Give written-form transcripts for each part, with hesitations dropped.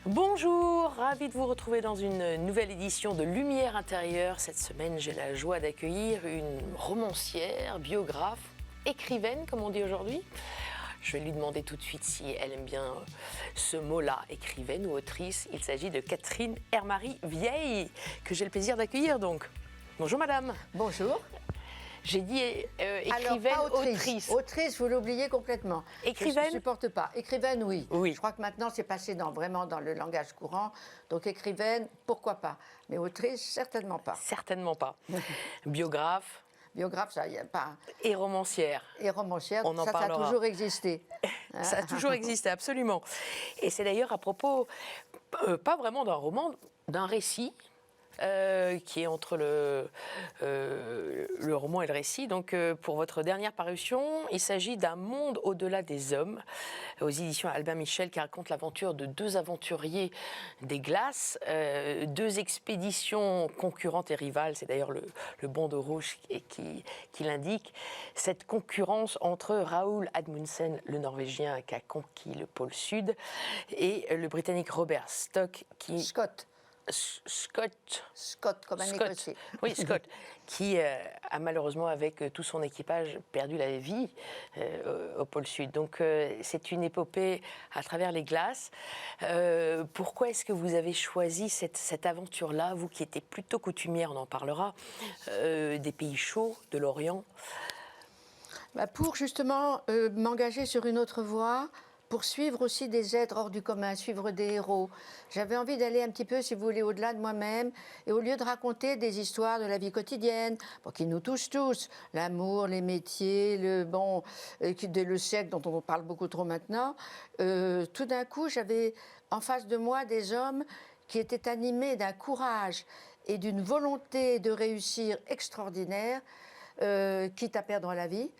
Bonjour, ravi de vous retrouver dans une nouvelle édition de Lumière intérieure. Cette semaine, j'ai la joie d'accueillir une romancière, biographe, écrivaine, comme on dit aujourd'hui. Je vais lui demander tout de suite si elle aime bien ce mot-là, écrivaine ou autrice. Il s'agit de Catherine Hermary Vieille, que j'ai le plaisir d'accueillir donc. Bonjour madame. Bonjour. J'ai dit écrivaine, alors, pas autrice. Autrice, vous l'oubliez complètement. Écrivaine ? Je ne supporte pas. Écrivaine, oui. Oui. Je crois que maintenant, c'est passé vraiment dans le langage courant. Donc, écrivaine, pourquoi pas. Mais autrice, certainement pas. Certainement pas. Biographe. Biographe, ça, il n'y a pas. Et romancière. Et romancière, On en ça parlera. a toujours existé. Ça a toujours existé, absolument. Et c'est d'ailleurs à propos, pas vraiment d'un roman, d'un récit. Qui est entre le roman et le récit. Donc, pour votre dernière parution, il s'agit d'un monde au-delà des hommes, aux éditions Albin Michel, qui raconte l'aventure de deux aventuriers des glaces, deux expéditions concurrentes et rivales. C'est d'ailleurs le bandeau rouge qui l'indique. Cette concurrence entre Raoul Amundsen, le Norvégien qui a conquis le pôle Sud, et le Britannique Robert Scott, Scott, comme un Écossais. Oui, Scott, qui a malheureusement, avec tout son équipage, perdu la vie au pôle Sud. Donc, c'est une épopée à travers les glaces. Pourquoi est-ce que vous avez choisi cette aventure-là, vous qui étiez plutôt coutumière, on en parlera, des pays chauds, de l'Orient ? Pour justement m'engager sur une autre voie, pour suivre aussi des êtres hors du commun, suivre des héros. J'avais envie d'aller un petit peu, si vous voulez, au-delà de moi-même, et au lieu de raconter des histoires de la vie quotidienne, qui nous touchent tous, l'amour, les métiers, le siècle dont on parle beaucoup trop maintenant, tout d'un coup, j'avais en face de moi des hommes qui étaient animés d'un courage et d'une volonté de réussir extraordinaire, quitte à perdre la vie.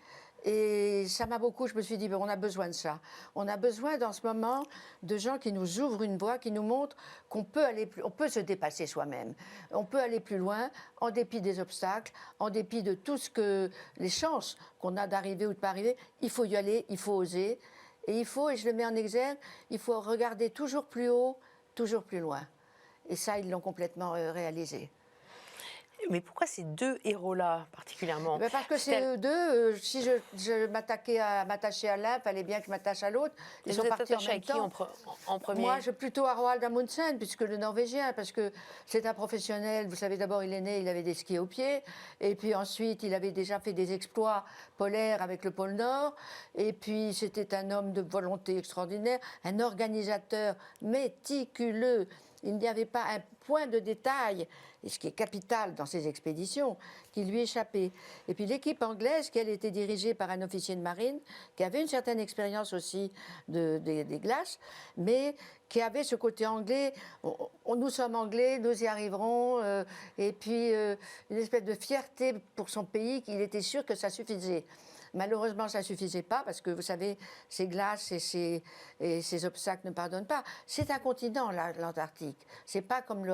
Et ça m'a beaucoup, je me suis dit, on a besoin de ça. On a besoin dans ce moment de gens qui nous ouvrent une voie, qui nous montrent qu'on peut on peut se dépasser soi-même. On peut aller plus loin en dépit des obstacles, en dépit de tout les chances qu'on a d'arriver ou de pas arriver. Il faut y aller, il faut oser. Et je le mets en exergue, il faut regarder toujours plus haut, toujours plus loin. Et ça, ils l'ont complètement réalisé. Mais pourquoi ces deux héros-là, particulièrement ? Parce que c'est eux deux. Si je m'attachais à l'un, il fallait bien que je m'attache à l'autre. Ils sont partis en même temps. En premier ? Moi, plutôt à Roald Amundsen, puisque le Norvégien, parce que c'est un professionnel. Vous savez, d'abord, il est né, il avait des skis aux pieds. Et puis ensuite, il avait déjà fait des exploits polaires avec le pôle Nord. Et puis, c'était un homme de volonté extraordinaire, un organisateur méticuleux. Il n'y avait pas un point de détail, et ce qui est capital dans ces expéditions, qui lui échappait. Et puis l'équipe anglaise, qui elle était dirigée par un officier de marine, qui avait une certaine expérience aussi des glaces, mais qui avait ce côté anglais, nous sommes anglais, nous y arriverons, et puis une espèce de fierté pour son pays, qu'il était sûr que ça suffisait. Malheureusement, ça ne suffisait pas parce que, vous savez, ces glaces et ces obstacles ne pardonnent pas. C'est un continent, l'Antarctique. Ce n'est pas comme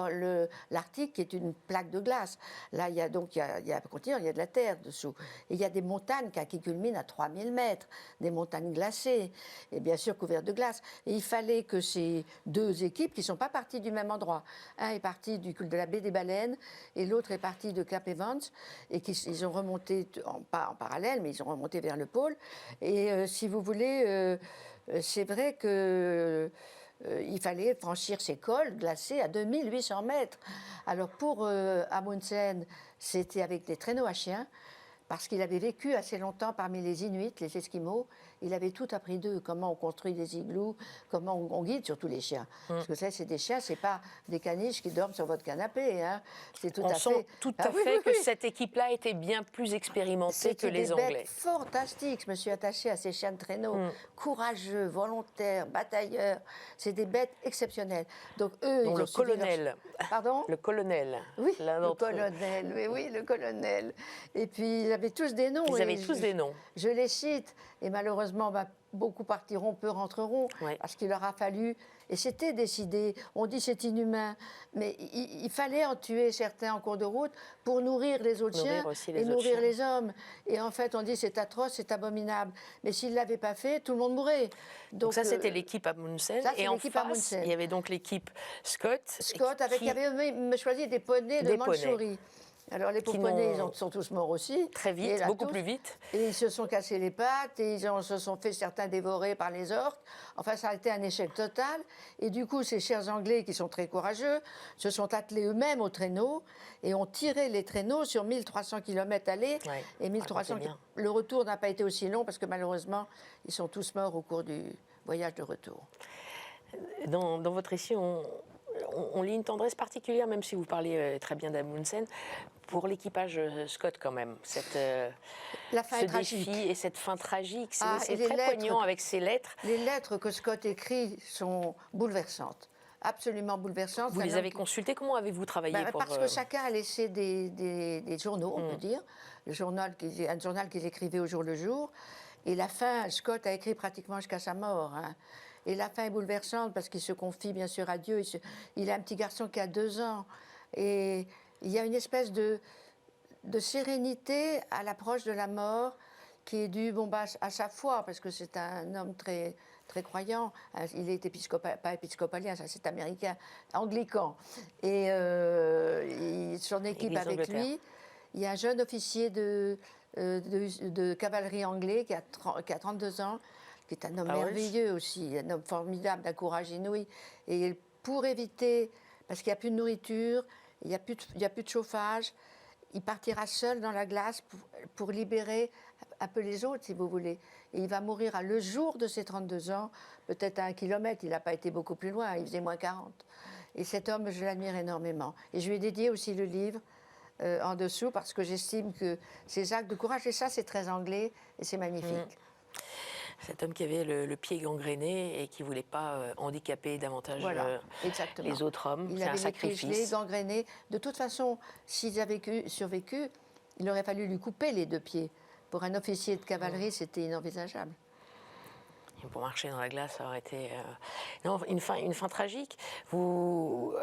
l'Arctique qui est une plaque de glace. Là, il y a un continent, il y a de la terre dessous. Et il y a des montagnes qui culminent à 3000 mètres, des montagnes glacées, et bien sûr couvertes de glace. Et il fallait que ces deux équipes, qui ne sont pas parties du même endroit, un est parti de la baie des Baleines et l'autre est parti de Cap Evans, et ils ont remonté, pas en parallèle, mais ils ont remonté vers le pôle. Et si vous voulez, c'est vrai que il fallait franchir ces cols glacés à 2800 mètres. Alors pour Amundsen, c'était avec des traîneaux à chiens, parce qu'il avait vécu assez longtemps parmi les Inuits, les Esquimaux. Il avait tout appris d'eux, comment on construit des igloos, comment on guide surtout les chiens. Parce que ça, c'est des chiens, c'est pas des caniches qui dorment sur votre canapé. Hein. C'est on sent tout à fait que cette équipe-là était bien plus expérimentée que les Anglais. C'était des bêtes fantastiques. Je me suis attachée à ces chiens de traîneau, courageux, volontaires, batailleurs. C'est des bêtes exceptionnelles. Donc eux, dont le colonel. Pardon ? Le colonel. Oui, le colonel. Oui, le colonel. Et puis ils avaient tous des noms. Ils avaient tous des noms. Je les cite. Et malheureusement, beaucoup partiront, peu rentreront, Ouais. parce qu'il leur a fallu, et c'était décidé, on dit c'est inhumain, mais il fallait en tuer certains en cours de route pour nourrir les autres Nourrir chiens aussi et les autres nourrir chiens. les hommes. Et en fait, on dit c'est atroce, c'est abominable. Mais s'ils ne l'avaient pas fait, tout le monde mourrait. Donc ça, c'était l'équipe Amundsen. ça, c'est Et en l'équipe face, Amundsen. il y avait donc l'équipe Scott. Scott qui avait choisi des poneys de Des poneys. Mandchourie. Alors les Qui pauvres poneys, n'ont- sont tous morts aussi. Très vite, Et là, beaucoup tous. plus vite. Et ils se sont cassés les pattes, et se sont fait certains dévorer par les orques. Enfin, ça a été un échec total. Et du coup, ces chers Anglais, qui sont très courageux, se sont attelés eux-mêmes aux traîneaux et ont tiré les traîneaux sur 1300 km aller. Ouais, Et 1300 racontez bien. Le retour n'a pas été aussi long parce que malheureusement, ils sont tous morts au cours du voyage de retour. Dans votre récit, on lit une tendresse particulière, même si vous parlez très bien d'Amundsen, pour l'équipage Scott quand même. La fin Ce est tragique. défi et cette fin tragique, c'est Ah, et les très lettres poignant avec ces lettres. Les lettres que Scott écrit sont bouleversantes, absolument bouleversantes. Vous les avez consultées, comment avez-vous travaillé pour... Parce que chacun a laissé des journaux, on peut dire, un journal qu'ils écrivaient au jour le jour. Et la fin, Scott a écrit pratiquement jusqu'à sa mort. Hein. Et la fin est bouleversante parce qu'il se confie bien sûr à Dieu. Il a un petit garçon qui a 2 ans. Et il y a une espèce de sérénité à l'approche de la mort qui est due à sa foi, parce que c'est un homme très, très croyant. Il est pas épiscopalien, ça c'est américain, anglican. Et son équipe Église avec d'Angleterre. lui. Il y a un jeune officier de cavalerie anglais qui a 32 ans, qui est un homme Powers. merveilleux aussi, un homme formidable, d'un courage inouï. Et pour éviter, parce qu'il n'y a plus de nourriture, il n'y a plus de chauffage, il partira seul dans la glace pour libérer un peu les autres, si vous voulez. Et il va mourir le jour de ses 32 ans, peut-être à 1 kilomètre, il n'a pas été beaucoup plus loin, il faisait moins 40. Et cet homme, je l'admire énormément. Et je lui ai dédié aussi le livre en dessous, parce que j'estime que ces actes de courage, et ça c'est très anglais, et c'est magnifique. Cet homme qui avait le pied gangréné et qui ne voulait pas handicaper davantage Exactement. les autres hommes. Il C'est un avait les pieds gelés, sacrifice. gangrénés. De toute façon, s'ils avaient survécu, il aurait fallu lui couper les 2 pieds. Pour un officier de cavalerie, c'était inenvisageable. Et pour marcher dans la glace, ça aurait été non, une fin tragique. Vous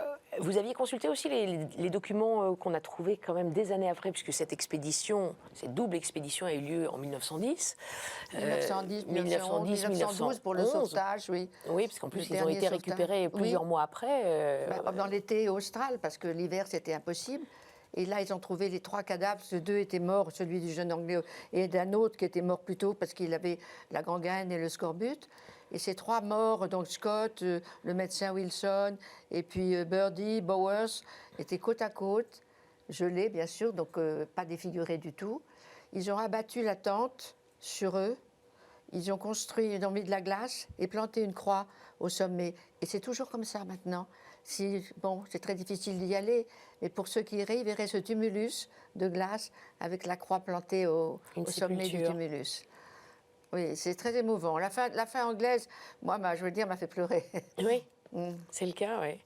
aviez consulté aussi les documents qu'on a trouvés quand même des années après, puisque cette double expédition a eu lieu en 1910. 1910, 1912 pour le sauvetage, oui. Oui, parce qu'en plus, Le ils ont dernier été sauvetage. récupérés plusieurs mois après. Dans l'été austral, parce que l'hiver, c'était impossible. Et là, ils ont trouvé les 3 cadavres. 2 étaient morts, celui du jeune Anglais et d'un autre qui était mort plus tôt parce qu'il avait la gangrène et le scorbut. Et ces 3 morts, donc Scott, le médecin Wilson et puis Birdie, Bowers, étaient côte à côte, gelés bien sûr, donc pas défigurés du tout. Ils ont abattu la tente sur eux. Ils ont mis de la glace et planté une croix au sommet. Et c'est toujours comme ça maintenant. C'est très difficile d'y aller, mais pour ceux qui iraient, ils verraient ce tumulus de glace avec la croix plantée au sommet du tumulus. Oui, c'est très émouvant. La fin anglaise, moi, je veux dire, m'a fait pleurer. Oui, c'est le cas, oui.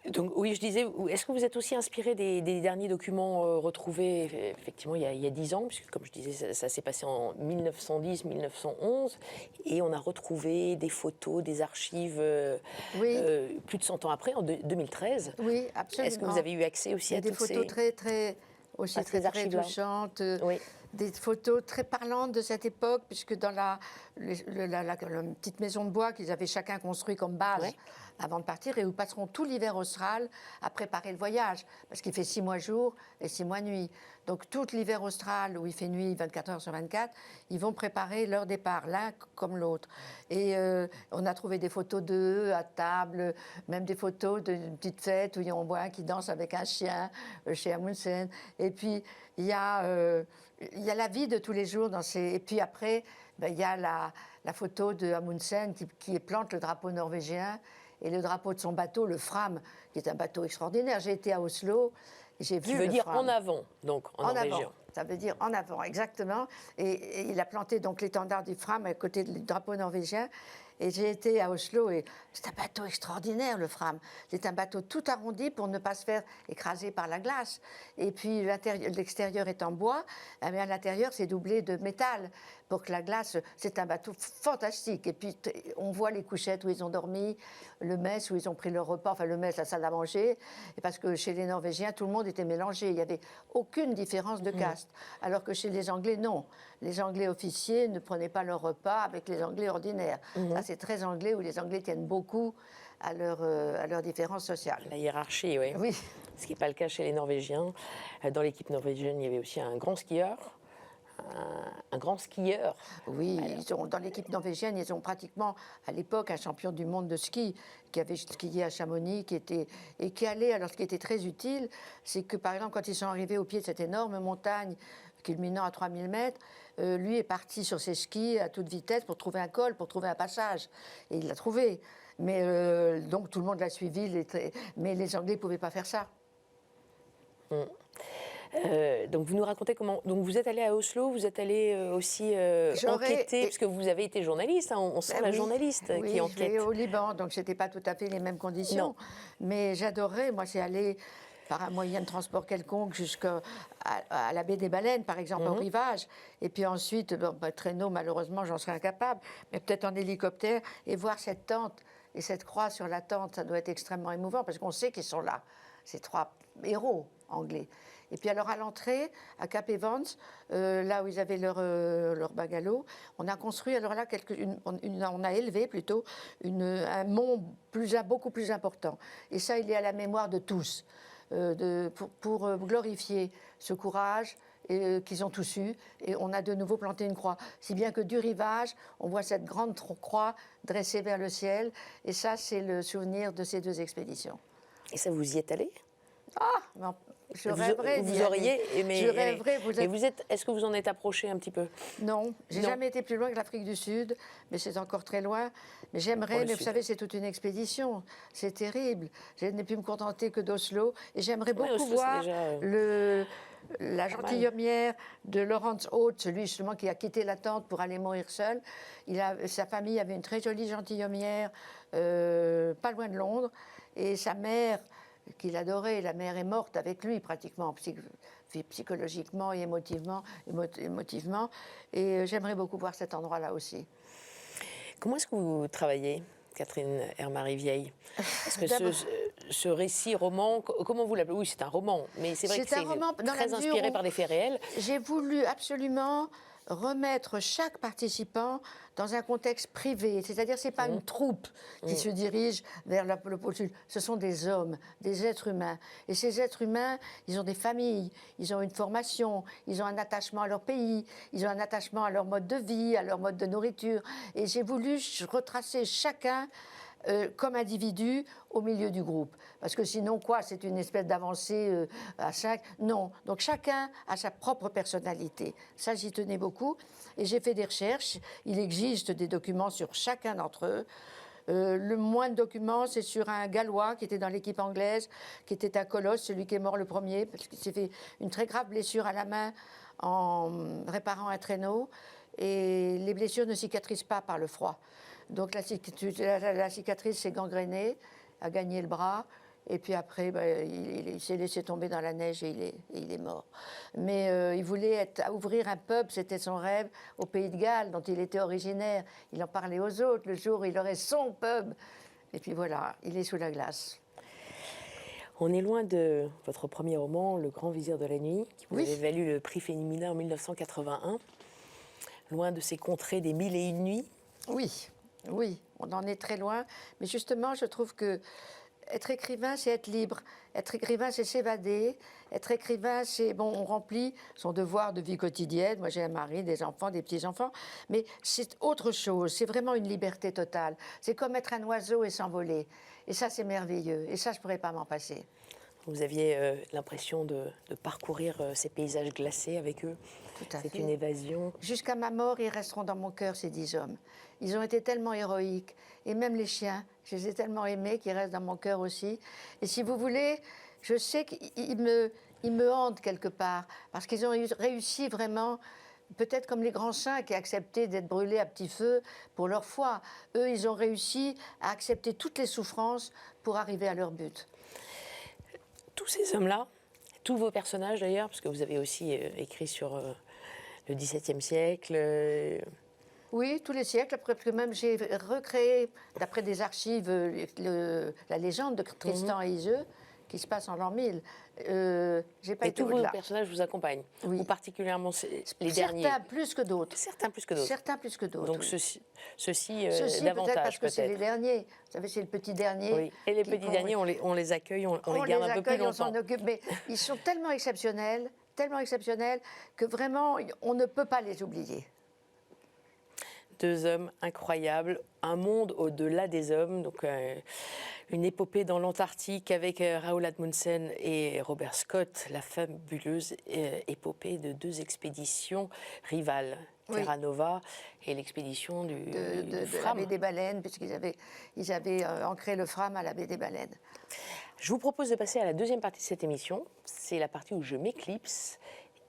Donc oui, je disais, est-ce que vous êtes aussi inspiré des derniers documents retrouvés effectivement il y a 10 ans, puisque comme je disais, ça s'est passé en 1910-1911, et on a retrouvé des photos, des archives plus de 100 ans après, en 2013. Oui, absolument. Est-ce que vous avez eu accès aussi à des toutes photos ces... très touchantes, Oui. des photos très parlantes de cette époque, puisque dans la petite maison de bois qu'ils avaient chacun construit comme base avant de partir, et où passeront tout l'hiver austral à préparer le voyage, parce qu'il fait 6 mois jour et 6 mois nuit. Donc tout l'hiver austral, où il fait nuit 24 heures sur 24, ils vont préparer leur départ, l'un comme l'autre. Et on a trouvé des photos d'eux à table, même des photos d'une petite fête où on voit un qui danse avec un chien chez Amundsen. Et puis il y a la vie de tous les jours dans ces... Et puis après, il y a la photo de Amundsen qui plante le drapeau norvégien et le drapeau de son bateau, le Fram, qui est un bateau extraordinaire. J'ai été à Oslo, j'ai vu Qui veut le dire Fram. en avant, donc en norvégien. Avant. Ça veut dire en avant, exactement. Et il a planté donc l'étendard du Fram à côté du drapeau norvégien. Et j'ai été à Oslo et c'est un bateau extraordinaire, le Fram. C'est un bateau tout arrondi pour ne pas se faire écraser par la glace. Et puis l'extérieur est en bois, mais à l'intérieur c'est doublé de métal pour que la glace. C'est un bateau fantastique. Et puis on voit les couchettes où ils ont dormi, le mess où ils ont pris leur repas, enfin le mess, la salle à manger. Et parce que chez les Norvégiens, tout le monde était mélangé. Il n'y avait aucune différence de caste. Alors que chez les Anglais, non. Les Anglais officiers ne prenaient pas leur repas avec les Anglais ordinaires. Ça, c'est très anglais, où les Anglais tiennent beaucoup à leur différence sociale. La hiérarchie, oui. Oui. Ce qui n'est pas le cas chez les Norvégiens. Dans l'équipe norvégienne, il y avait aussi un grand skieur. Un grand skieur. Oui, dans l'équipe norvégienne, ils ont pratiquement, à l'époque, un champion du monde de ski qui avait skié à Chamonix, qui allait. Alors, ce qui était très utile, c'est que, par exemple, quand ils sont arrivés au pied de cette énorme montagne, culminant à 3000 mètres, lui est parti sur ses skis à toute vitesse pour trouver un col, pour trouver un passage. Et il l'a trouvé. Mais donc, tout le monde l'a suivi, mais les Anglais ne pouvaient pas faire ça. Donc vous nous racontez comment. Donc vous êtes allé à Oslo, vous êtes allé aussi enquêter, parce que vous avez été journaliste, hein, on sent la journaliste qui enquête. Oui, je vais au Liban, donc c'était pas tout à fait les mêmes conditions. Non. Mais j'adorais, moi c'est aller par un moyen de transport quelconque jusqu'à la baie des Baleines, par exemple, au rivage. Et puis ensuite, traîneau, malheureusement, j'en serais incapable, mais peut-être en hélicoptère, et voir cette tente et cette croix sur la tente, ça doit être extrêmement émouvant, parce qu'on sait qu'ils sont là, ces trois héros anglais. Et puis alors à l'entrée, à Cap Evans, là où ils avaient leur bungalow, on a construit, alors là, on a élevé plutôt un mont beaucoup plus important. Et ça, il est à la mémoire de tous, pour glorifier ce courage qu'ils ont tous eu. Et on a de nouveau planté une croix. Si bien que du rivage, on voit cette grande croix dressée vers le ciel. Et ça, c'est le souvenir de ces deux expéditions. Et ça, vous y êtes allé ? Ah, non, je rêverais d'y aller. Vous auriez aimé. Je rêverais. Est-ce que vous en êtes approché un petit peu ? Non, j'ai jamais été plus loin que l'Afrique du Sud, mais c'est encore très loin. Mais j'aimerais, mais vous savez, c'est toute une expédition. C'est terrible. Je n'ai pu me contenter que d'Oslo. Et j'aimerais beaucoup voir la gentilhommière de Laurence Haute, celui justement qui a quitté la tente pour aller mourir seul. Sa famille avait une très jolie gentilhommière, pas loin de Londres. Et sa mère, qu'il adorait, la mère est morte avec lui pratiquement, psychologiquement et émotivement. Et j'aimerais beaucoup voir cet endroit-là aussi. Comment est-ce que vous travaillez, Catherine Hermary-Vieille ? Parce que ce récit, roman, comment vous l'appelez ? Oui, c'est un roman, mais c'est vrai que c'est très inspiré par des faits réels. J'ai voulu absolument remettre chaque participant dans un contexte privé, c'est-à-dire c'est pas une troupe qui se dirige vers le pôle sud, ce sont des hommes, des êtres humains. Et ces êtres humains, ils ont des familles, ils ont une formation, ils ont un attachement à leur pays, ils ont un attachement à leur mode de vie, à leur mode de nourriture. Et j'ai voulu retracer chacun comme individu au milieu du groupe. Parce que sinon, quoi, c'est une espèce d'avancée à 5. Non. Donc chacun a sa propre personnalité. Ça, j'y tenais beaucoup. Et j'ai fait des recherches. Il existe des documents sur chacun d'entre eux. Le moins de documents, c'est sur un Gallois qui était dans l'équipe anglaise, qui était à Colosse, celui qui est mort le premier, parce qu'il s'est fait une très grave blessure à la main en réparant un traîneau. Et les blessures ne cicatrisent pas par le froid. Donc la cicatrice s'est gangrénée, a gagné le bras, et puis après, il s'est laissé tomber dans la neige et il est mort. Mais il voulait ouvrir un pub, c'était son rêve, au Pays de Galles, dont il était originaire. Il en parlait aux autres, le jour où il aurait son pub. Et puis voilà, il est sous la glace. On est loin de votre premier roman, Le Grand Vizir de la Nuit, qui vous avait valu le prix Féminin en 1981. Loin de ces contrées des 1001 nuits. Oui, on en est très loin. Mais justement, je trouve que être écrivain, c'est être libre. Être écrivain, c'est s'évader. Être écrivain, c'est, on remplit son devoir de vie quotidienne. Moi, j'ai un mari, des enfants, des petits-enfants. Mais c'est autre chose. C'est vraiment une liberté totale. C'est comme être un oiseau et s'envoler. Et ça, c'est merveilleux. Et ça, je ne pourrais pas m'en passer. Vous aviez l'impression de parcourir ces paysages glacés avec eux. Tout à fait. C'est une évasion. Jusqu'à ma mort, ils resteront dans mon cœur, ces 10 hommes. Ils ont été tellement héroïques. Et même les chiens, je les ai tellement aimés qu'ils restent dans mon cœur aussi. Et si vous voulez, je sais qu'ils me hantent quelque part. Parce qu'ils ont réussi vraiment peut-être comme les grands saints qui acceptaient d'être brûlés à petit feu pour leur foi. Eux, ils ont réussi à accepter toutes les souffrances pour arriver à leur but. Tous ces hommes-là, tous vos personnages d'ailleurs, parce que vous avez aussi écrit sur le XVIIe siècle. Oui, tous les siècles, après que même j'ai recréé, d'après des archives, la légende de Tristan et Iseux, qui se passe en l'an 1000. J'ai pas Et été tous vos au-delà. personnages vous accompagnent, Oui. ou particulièrement les derniers. Certains plus que d'autres. Certains plus que d'autres. Certains plus que d'autres. Donc oui. ceux-ci Ceux-ci, davantage peut-être parce que c'est les peut-être. derniers. Vous savez, c'est le petit dernier. Oui. Et les petits derniers, on les accueille, on les garde un peu plus accueille, on longtemps. s'en occupe, mais ils sont tellement exceptionnels que vraiment, on ne peut pas les oublier. Deux hommes incroyables, un monde au-delà des hommes, donc une épopée dans l'Antarctique avec Roald Amundsen et Robert Scott, la fabuleuse épopée de deux expéditions rivales, Oui. Terra Nova et l'expédition du De la Fram. baie des Baleines, puisqu'ils avaient ancré le Fram à la baie des Baleines. Je vous propose de passer à la deuxième partie de cette émission. C'est la partie où je m'éclipse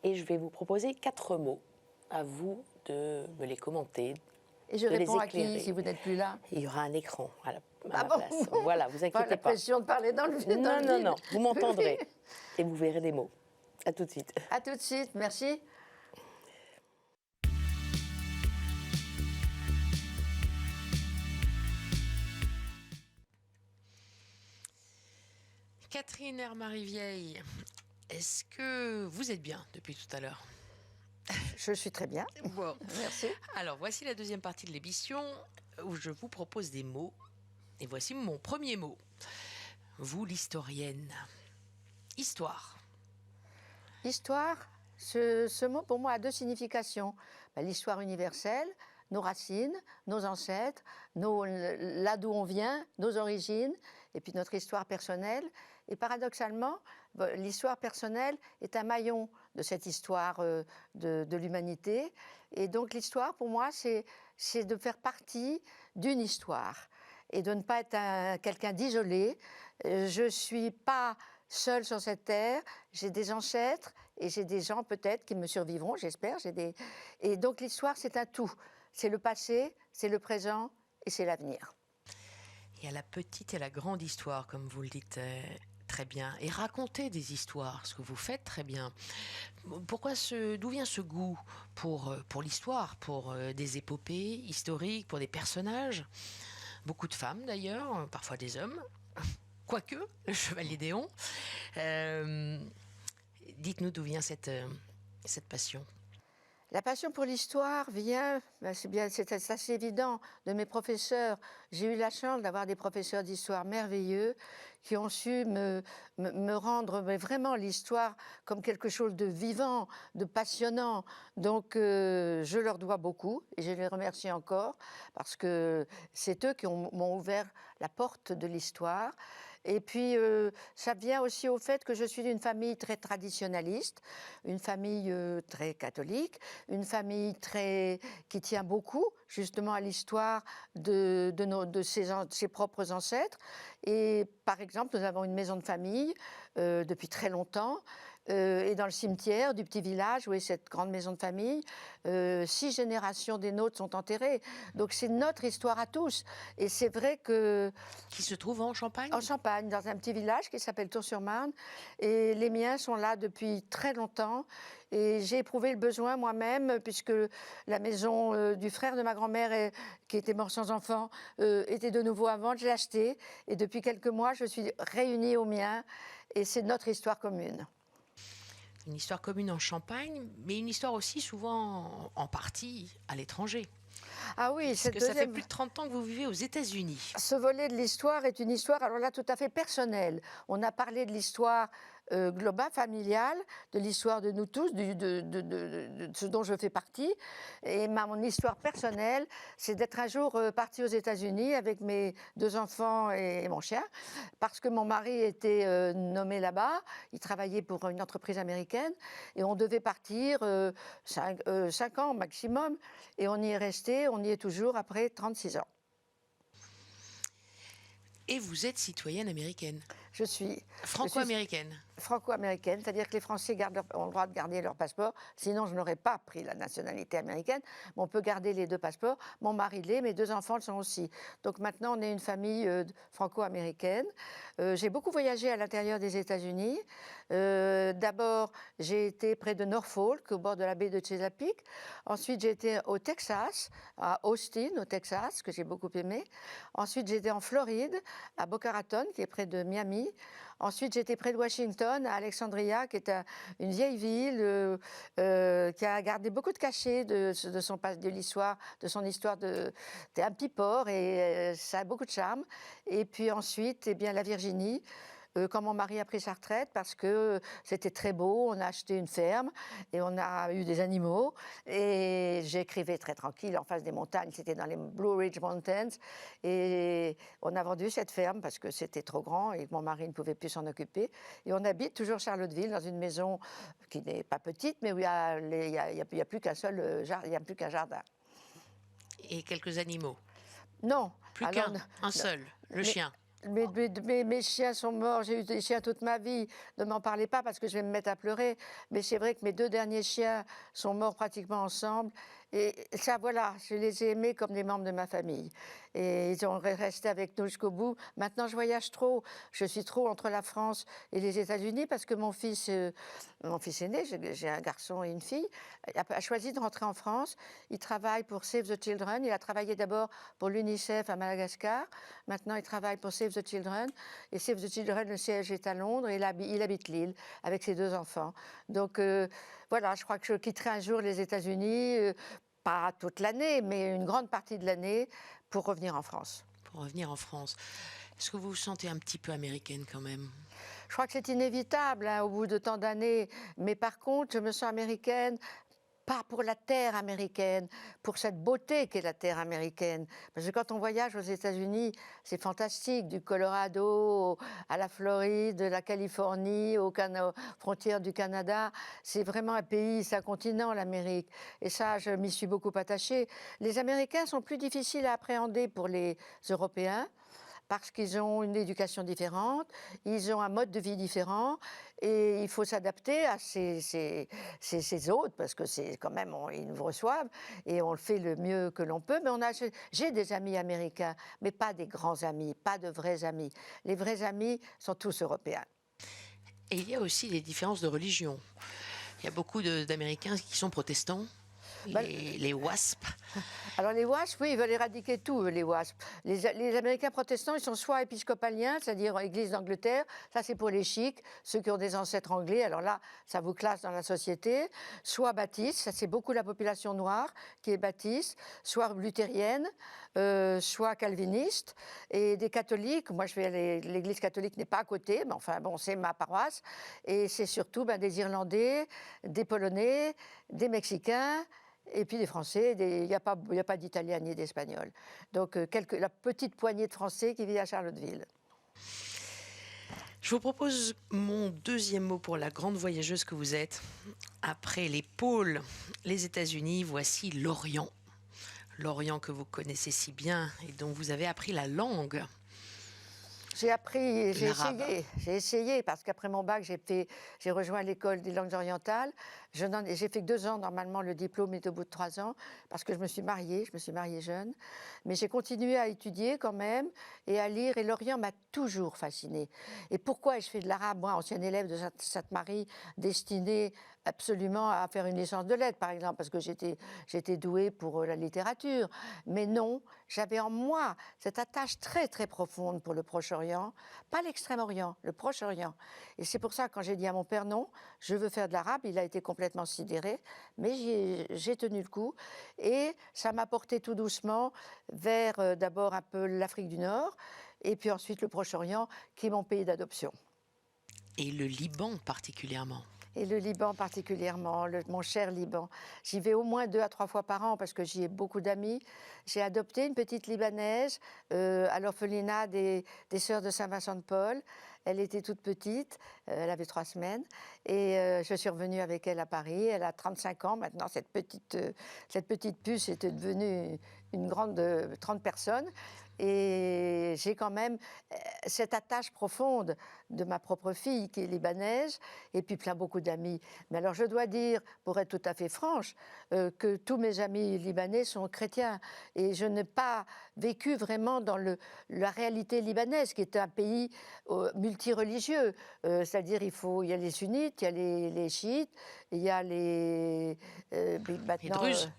et je vais vous proposer 4 mots. À vous de me les commenter. Et je de les réponds à éclairer. qui si vous n'êtes plus là? Il y aura un écran à la Ah bon? place. Voilà, vous Pas inquiétez la pas. pression de parler dans le vide. Non, non, non, vous m'entendrez et vous verrez des mots. À tout de suite. À tout de suite, merci. Catherine Hermary-Vieille, est-ce que vous êtes bien depuis tout à l'heure? Je suis très bien. Bon. Merci. Alors, voici la deuxième partie de l'émission où je vous propose des mots. Et voici mon premier mot. Vous, l'historienne. Histoire. Histoire, ce mot pour moi a 2 significations. L'histoire universelle, nos racines, nos ancêtres, là d'où on vient, nos origines, et puis notre histoire personnelle. Et paradoxalement, l'histoire personnelle est un maillon de cette histoire de l'humanité. Et donc l'histoire, pour moi, c'est de faire partie d'une histoire et de ne pas être quelqu'un d'isolé. Je ne suis pas seule sur cette terre, j'ai des ancêtres et j'ai des gens peut-être qui me survivront, j'espère. Et donc l'histoire, c'est un tout. C'est le passé, c'est le présent et c'est l'avenir. Il y a la petite et la grande histoire, comme vous le dites très bien. Et raconter des histoires, ce que vous faites très bien. D'où vient ce goût pour l'histoire, pour des épopées historiques, pour des personnages? Beaucoup de femmes d'ailleurs, parfois des hommes. Quoique, le Chevalier d'Éon. Dites-nous d'où vient cette passion. La passion pour l'histoire vient, c'est assez évident, de mes professeurs. J'ai eu la chance d'avoir des professeurs d'histoire merveilleux qui ont su me rendre vraiment l'histoire comme quelque chose de vivant, de passionnant. Donc je leur dois beaucoup et je les remercie encore parce que c'est eux qui m'ont ouvert la porte de l'histoire. Et puis, ça vient aussi au fait que je suis d'une famille très traditionnaliste, une famille très catholique, une famille qui tient beaucoup justement à l'histoire de ses propres ancêtres. Et par exemple, nous avons une maison de famille depuis très longtemps. Et dans le cimetière du petit village où est cette grande maison de famille, 6 générations des nôtres sont enterrées. Donc c'est notre histoire à tous. Et c'est vrai que... Qui se trouve en Champagne? En Champagne, dans un petit village qui s'appelle Tours-sur-Marne. Et les miens sont là depuis très longtemps. Et j'ai éprouvé le besoin moi-même, puisque la maison du frère de ma grand-mère, qui était mort sans enfant, était de nouveau à vendre. Je l'ai achetée. Et depuis quelques mois, je suis réunie aux miens. Et c'est notre histoire commune. Une histoire commune en Champagne, mais une histoire aussi souvent en partie à l'étranger. Ah oui, parce que ça fait plus de 30 ans que vous vivez aux États-Unis. Ce volet de l'histoire est une histoire, alors là, tout à fait personnelle. On a parlé de l'histoire globale, familiale, de l'histoire de nous tous, de ce dont je fais partie. Et mon histoire personnelle, c'est d'être un jour partie aux États-Unis avec mes 2 enfants et mon chien, parce que mon mari était nommé là-bas. Il travaillait pour une entreprise américaine et on devait partir 5 ans maximum. Et on y est resté, on y est toujours après 36 ans. Et vous êtes citoyenne américaine? je suis franco-américaine. Franco-américaine, c'est-à-dire que les Français ont le droit de garder leur passeport, sinon je n'aurais pas pris la nationalité américaine. Mais on peut garder les deux passeports. Mon mari l'est, mes deux enfants le sont aussi. Donc maintenant, on est une famille franco-américaine. J'ai beaucoup voyagé à l'intérieur des États-Unis. D'abord, j'ai été près de Norfolk, au bord de la baie de Chesapeake. Ensuite, j'ai été au Texas, à Austin, au Texas, que j'ai beaucoup aimé. Ensuite, j'étais en Floride, à Boca Raton, qui est près de Miami. Ensuite, j'étais près de Washington, à Alexandria, qui est une vieille ville qui a gardé beaucoup de cachets de l'histoire, de son histoire. C'était un petit port et ça a beaucoup de charme. Et puis ensuite, eh bien, la Virginie. Quand mon mari a pris sa retraite, parce que c'était très beau, on a acheté une ferme et on a eu des animaux. Et j'écrivais très tranquille en face des montagnes, c'était dans les Blue Ridge Mountains. Et on a vendu cette ferme parce que c'était trop grand et que mon mari ne pouvait plus s'en occuper. Et on habite toujours Charlottesville, dans une maison qui n'est pas petite, mais où il n'y a plus qu'un seul jardin, il n'y a plus qu'un jardin. Et quelques animaux? Non. Plus qu'un, un seul, le chien. Mes chiens sont morts, j'ai eu des chiens toute ma vie, ne m'en parlez pas parce que je vais me mettre à pleurer, mais c'est vrai que mes deux derniers chiens sont morts pratiquement ensemble, et ça voilà, je les ai aimés comme des membres de ma famille, et ils ont resté avec nous jusqu'au bout. Maintenant je voyage trop, je suis trop entre la France et les États-Unis parce que mon fils aîné, j'ai un garçon et une fille, a choisi de rentrer en France. Il travaille pour Save the Children, il a travaillé d'abord pour l'UNICEF à Madagascar, maintenant il travaille pour Save the Children, et Save the Children, le siège est à Londres, et il habite Lille avec ses deux enfants. Donc voilà, je crois que je quitterai un jour les États-Unis, pas toute l'année, mais une grande partie de l'année, pour revenir en France. Pour revenir en France. Est-ce que vous vous sentez un petit peu américaine quand même? Je crois que c'est inévitable au bout de tant d'années, mais par contre, je me sens américaine. Pas pour la terre américaine, pour cette beauté qu'est la terre américaine. Parce que quand on voyage aux États-Unis, c'est fantastique, du Colorado à la Floride, de la Californie, aux frontières du Canada. C'est vraiment un pays, c'est un continent, l'Amérique. Et ça, je m'y suis beaucoup attachée. Les Américains sont plus difficiles à appréhender pour les Européens, parce qu'ils ont une éducation différente, ils ont un mode de vie différent, et il faut s'adapter à ces autres, parce que c'est quand même, ils nous reçoivent, et on le fait le mieux que l'on peut. Mais j'ai des amis américains, mais pas des grands amis, pas de vrais amis. Les vrais amis sont tous européens. Et il y a aussi des différences de religion. Il y a beaucoup d'Américains qui sont protestants. Les WASP. Alors les WASP, oui, ils veulent éradiquer tout, les WASP. Les Américains protestants, ils sont soit épiscopaliens, c'est-à-dire Église d'Angleterre, ça c'est pour les chics, ceux qui ont des ancêtres anglais, alors là, ça vous classe dans la société, soit baptistes, ça c'est beaucoup la population noire qui est baptiste, soit luthérienne, soit calviniste, et des catholiques, moi je vais l'église catholique n'est pas à côté, mais enfin bon, c'est ma paroisse, et c'est surtout des Irlandais, des Polonais, des Mexicains, et puis des Français, il n'y a pas d'Italiens ni d'Espagnols. Donc la petite poignée de Français qui vit à Charlottesville. Je vous propose mon deuxième mot pour la grande voyageuse que vous êtes. Après les pôles, les États-Unis, voici l'Orient. L'Orient que vous connaissez si bien et dont vous avez appris la langue. J'ai essayé, parce qu'après mon bac, j'ai rejoint l'école des langues orientales. J'ai fait que 2 ans, normalement, le diplôme est au bout de 3 ans, parce que je me suis mariée jeune. Mais j'ai continué à étudier quand même, et à lire, et l'Orient m'a toujours fascinée. Et pourquoi ai-je fait de l'arabe, moi, ancienne élève de Sainte-Marie, destinée absolument à faire une licence de lettres, par exemple, parce que j'étais douée pour la littérature. Mais non, j'avais en moi cette attache très, très profonde pour le Proche-Orient, pas l'Extrême-Orient, le Proche-Orient. Et c'est pour ça, quand j'ai dit à mon père non, je veux faire de l'arabe, il a été complètement sidéré, mais j'ai tenu le coup. Et ça m'a porté tout doucement vers d'abord un peu l'Afrique du Nord, et puis ensuite le Proche-Orient, qui est mon pays d'adoption. Et le Liban particulièrement. Et le Liban particulièrement, mon cher Liban. J'y vais au moins 2 à 3 fois par an parce que j'y ai beaucoup d'amis. J'ai adopté une petite Libanaise à l'orphelinat des Sœurs de Saint-Vincent-de-Paul. Elle était toute petite, elle avait 3 semaines. Et je suis revenue avec elle à Paris. Elle a 35 ans maintenant. Cette petite puce était devenue une grande 30 personnes. Et j'ai quand même cette attache profonde de ma propre fille qui est libanaise et puis beaucoup d'amis. Mais alors je dois dire, pour être tout à fait franche, que tous mes amis libanais sont chrétiens et je n'ai pas vécu vraiment dans la réalité libanaise qui est un pays multireligieux. C'est-à-dire il y a les sunnites, il y a les chiites, il y a les Druzes.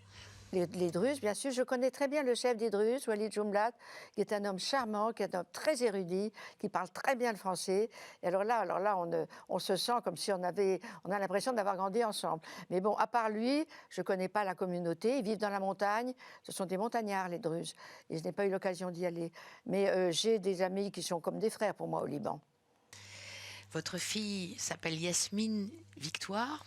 Les Druzes, bien sûr. Je connais très bien le chef des Druzes, Walid Jumblat, qui est un homme charmant, qui est un homme très érudit, qui parle très bien le français. Et alors là, on se sent comme si on a l'impression d'avoir grandi ensemble. Mais bon, à part lui, je ne connais pas la communauté. Ils vivent dans la montagne. Ce sont des montagnards, les Druzes. Et je n'ai pas eu l'occasion d'y aller. Mais j'ai des amis qui sont comme des frères pour moi au Liban. Votre fille s'appelle Yasmine Victoire.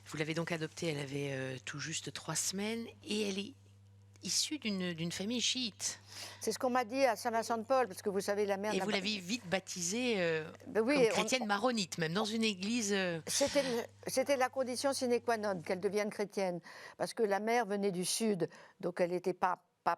Vous l'avez donc adoptée, elle avait tout juste 3 semaines et elle est issue d'une famille chiite. C'est ce qu'on m'a dit à Saint-Vincent-de-Paul, parce que vous savez, la mère... Et vous l'avez vite baptisée oui, comme chrétienne maronite, même dans une église... C'était la condition sine qua non, qu'elle devienne chrétienne, parce que la mère venait du Sud, donc elle n'était